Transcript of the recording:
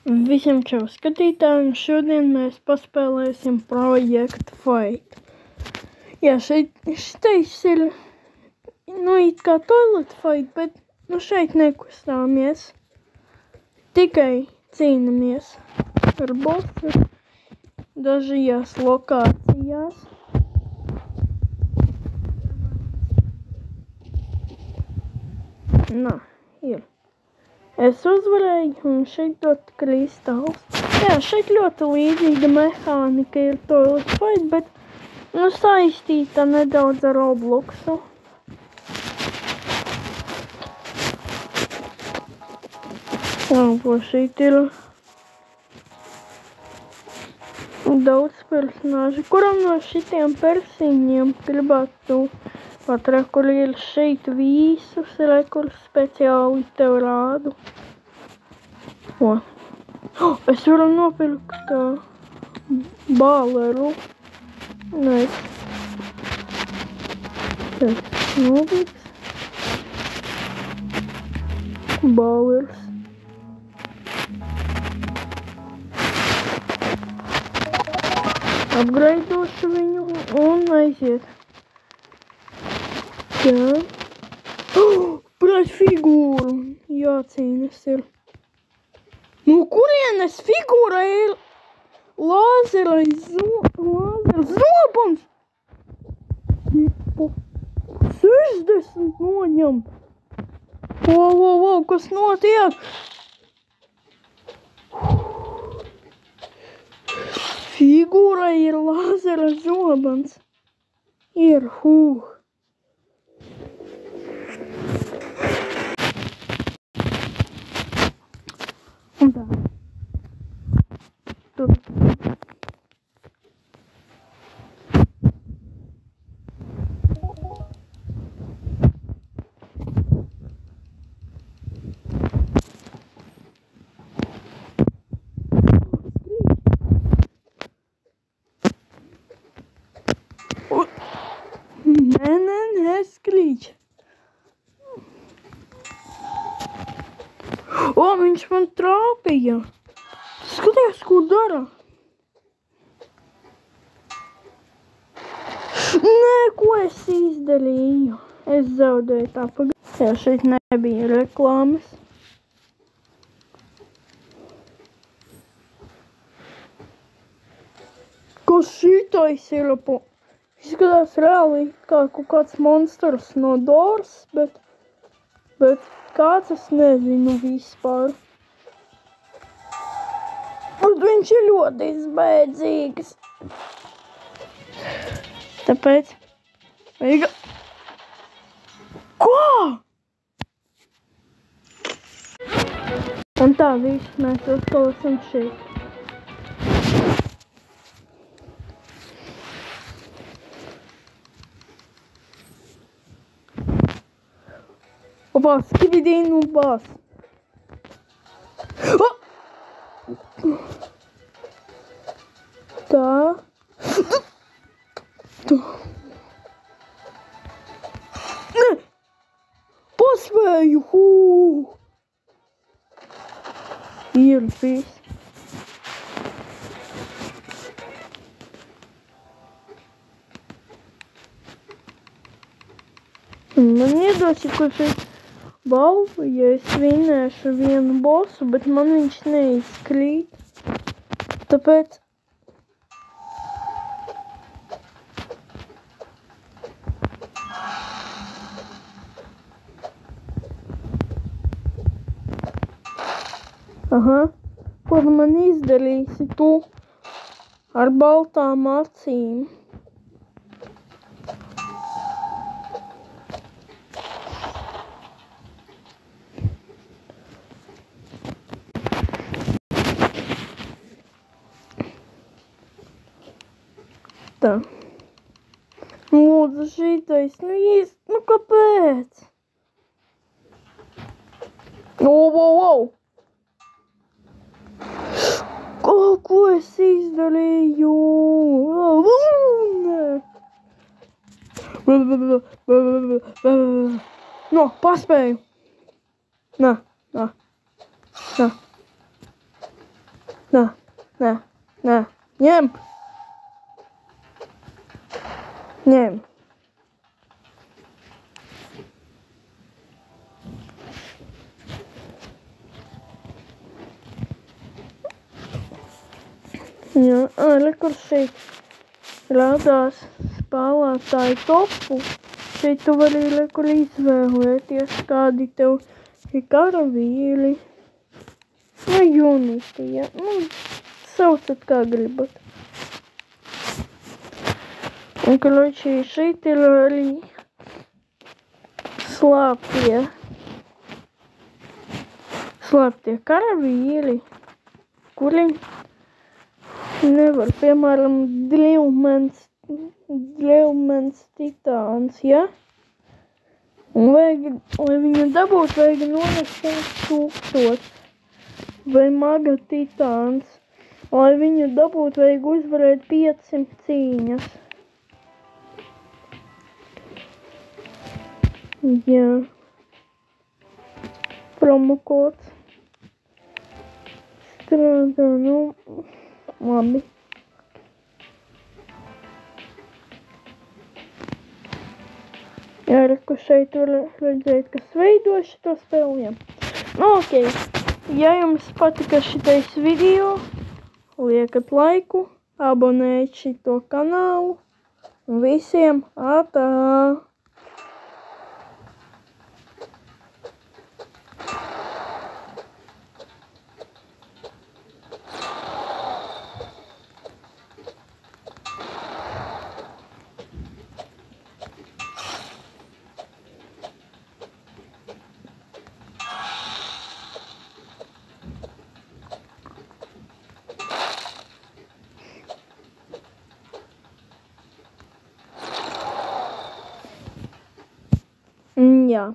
Visiem čau skatītājiem, šodien mēs paspēlēsim Project Fight. Jā, šitais ir, it kā Toilet Fight, bet, šeit nekustāmies. Tikai cīnamies ar bossu dažajās lokācijās. Ir. Es uzvarēju un šeit dot kristāls. Jā, šeit ļoti līdzīga mehānika ir Toilet Fight, bet, saistīta nedaudz ar Robloxu. Šeit ir daudz personāžu. Kuram no šitiem persiņiem gribētu pat kur ir šeit visus kur speciāli tev rādu. Es varu nopirkt bāleru. Tas nopirks. Bālers. Apgraidošu viņu un aiziet. Jā. Pret figūru jācīnas ir. Kurienes figūra ir? Lāzerais zobums. 60 noņem. Kas notiek? Figūra ir lāzera zobens. Ir, Un tā. Tur. Nē, skrīč. Viņš man trāpīja. Skaties, ko dara. Nē, ko es izdarīju. Es zaudēju tā pagaidu. Jā, šeit nebija reklāmas. Kas šitais ir? Izskatās reāli kā kaut kāds monstrs no Doors, bet kāds es nezinu vispār. Un viņš ir ļoti izbēdzīgs. Tāpēc vajag... Ko? Un tā viss mēs atkal esam šeit. Skibidīnu bās. Tā. Paspēju. Ir viss. Man iedosi, ko šeit balvu, ja es vinēšu vienu bosu, bet man viņš neizkrīt. Tāpēc... Ko man izdarīsi tu ar baltām acīm? Tā. Lūdzu, šitais, kāpēc? Ko es izdarīju? Paspēju. Nā. Nē, ņem! Ņem! Jā, kur šeit rādās spēlētāju topu. Šeit tu vari kur izvēlēties, kādi tev ir karavīri. Vai uniti, ja. Saucat kā gribat. Un, karoči, šeit ir arī slēptie karavīri, kuri nevar, piemēram, Drevmens titāns, ja? Un lai viņu dabūt, vajag nonest 1000. Vai maga titāns. Lai viņu dabūt, vajag uzvarēt 500 cīņas. Jā. Promokods. Strādā, labi. Jā, reku šeit var redzēt, kas veido šito spēli. Ok. Ja jums patika šitais video, liekat laiku, abonēt šito kanālu un visiem atā!